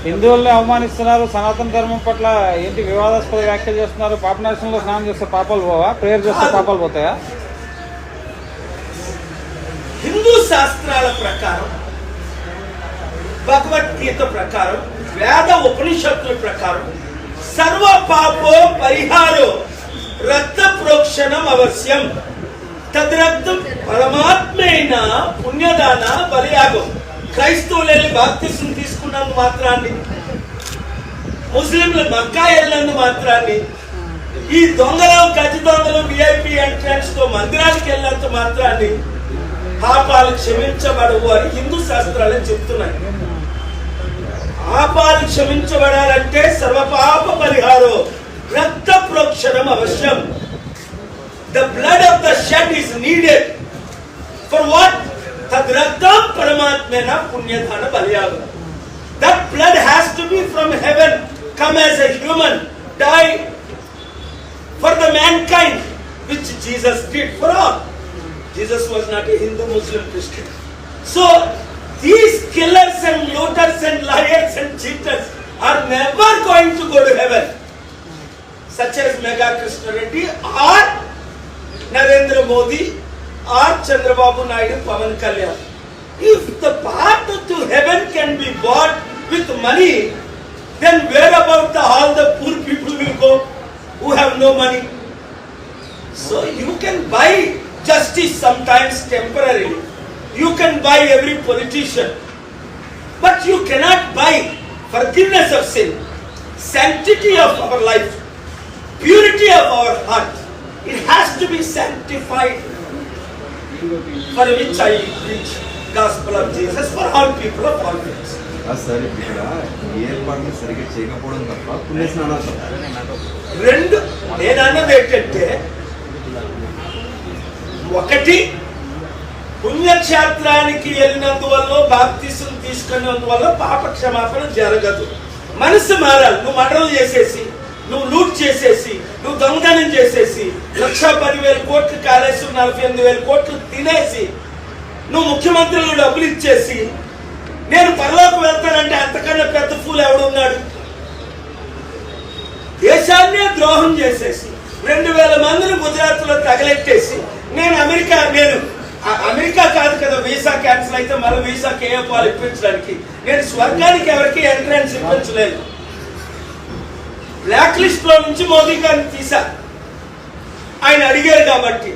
హిందువుల్ని అవమానిస్తున్నారు, సనాతన ధర్మం పట్ల ఏంటి వివాదాస్పద వ్యాఖ్యలు చేస్తున్నారు. పాపనాశనంలో స్నానం చేస్తే పాపాలు పోవా? ప్రేయర్ చేస్తే పాపాలు పోతాయా? హిందూ శాస్త్రాల ప్రకారం, భగవద్గీత ప్రకారం, వేద ఉపనిషత్తుల ప్రకారం సర్వ పాపో పరిహారో రక్త ప్రోక్షణం అవశ్యం. తద్రక్తం పరమాత్మైన పుణ్యదాన బలియాగం. క్రైస్తవులు వెళ్ళి బాప్తిసం తీసుకున్నందు మాత్రాన్ని, ముస్లింలు మక్కా వెళ్ళినందు మాత్రాన్ని, ఈ దొంగలు గజ దొంగలు విఐపి ఎంట్రన్స్ తో మందిరానికి వెళ్ళినంత మాత్రాన్ని పాపాలు క్షమించబడవు అని హిందూ శాస్త్రాలు చెప్తున్నాయి. పాపాలు క్షమించబడాలంటే సర్వపాప పరిహారో రక్త ప్రోక్షణం అవశ్యం. The blood of the shed is needed. For what? Tad raktam paramatmena punyadana balyagam. That blood has to be from heaven, come as a human, die for the mankind, which Jesus did for all. Jesus was not a Hindu, Muslim, Christian. So these killers and looters and liars and cheaters are never going to go to heaven, such as Mega Krishna Reddy or Narendra Modi or Chandrababu Naidu, Pawan Kalyan. If the path to heaven can be bought with money, then where about all the poor people will go who have no money? So you can buy justice sometimes temporarily. You can buy every politician, but you cannot buy forgiveness of sin, sanctity of our life, purity of our heart. It has to be sanctified, for which I preach gospel of Jesus for all people of all faiths. సరే, ఇక్కడ ఏర్పాట్లు సరిగ్గా చేయకపోవడం తప్ప పుణ్య స్నానాలు రెండు నేను అన్నది ఏంటంటే, ఒకటి పుణ్యక్షేత్రానికి వెళ్ళినందువల్ల, బాప్తిసం తీసుకున్నందువల్ల పాప క్షమాపణ జరగదు. మనసు మారాలి. నువ్వు మర్డర్ చేసేసి, నువ్వు లూట్ చేసేసి, నువ్వు దొంగతనం చేసేసి, 1,10,000 కోట్లు కాలేసి 48,000 కోట్లు తినేసి, నువ్వు ముఖ్యమంత్రులు డబ్బులు ఇచ్చేసి నేను పరలోకి వెళ్తానంటే అంతకన్నా పెద్ద ఫూల్ ఎవడున్నాడు? దేశాన్నే ద్రోహం చేసేసి 2,000 మందిని గుజరాత్ లో తగలెట్టేసి నేను అమెరికా కాదు కదా వీసా క్యాన్సిల్ అయితే మళ్ళీ వీసా కేఎఫ్ఆర్ ఇప్పించడానికి, నేను స్వర్గానికి ఎవరికి ఎంట్రన్స్ ఇప్పించలేదు. బ్లాక్ లిస్ట్ లో నుంచి మోదీ గారిని తీసా, ఆయన అడిగారు కాబట్టి.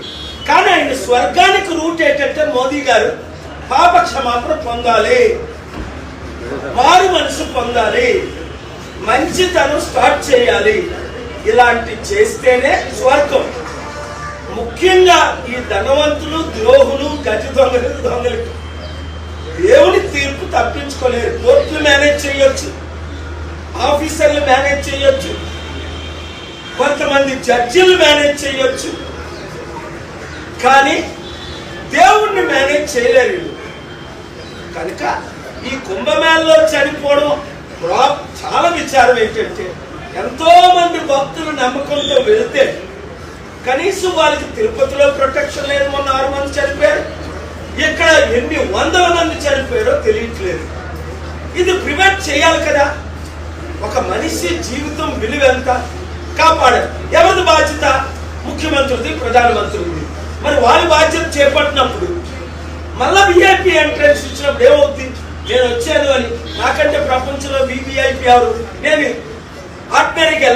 కానీ ఆయన స్వర్గానికి రూట్ ఏంటంటే మోదీ గారు పాప క్షమాపణ పొందాలి, మారు మనసు పొందాలి, మంచితనం స్టార్ట్ చేయాలి. ఇలాంటి చేస్తేనే స్వర్గం. ముఖ్యంగా ఈ ధనవంతులు, ద్రోహులు, గజ దొంగలు దేవుని తీర్పు తప్పించుకోలేరు. కోర్టులు మేనేజ్ చేయొచ్చు, ఆఫీసర్లు మేనేజ్ చేయొచ్చు, కొంతమంది జడ్జిలు మేనేజ్ చేయొచ్చు, కానీ దేవుణ్ణి మేనేజ్ చేయలేరు. కనుక ఈ కుంభమేళలో చనిపోవడం చాలా విచారం ఏంటంటే, ఎంతో మంది భక్తులు నమ్మకంతో వెళ్తే కనీసం వాళ్ళకి తిరుపతిలో ప్రొటెక్షన్ లేదు. మొన్న 6 మంది చనిపోయారు, ఇక్కడ ఎన్ని 100ల మంది చనిపోయారో తెలియట్లేదు. ఇది ప్రివెంట్ చేయాలి కదా. ఒక మనిషి జీవితం విలువ ఎంత కాపాడాలి. ఎవరిది బాధ్యత? ముఖ్యమంత్రిది, ప్రధానమంత్రిది. మరి వాళ్ళ బాధ్యత చేపట్టినప్పుడు మళ్ళా విఐపి ఎంట్రన్స్ ఇచ్చినప్పుడు ఏమవుతుంది? నేను వచ్చాను అని, నాకంటే ప్రపంచంలో వివిఐపి ఎవరు? నేను ఆర్డినరీగా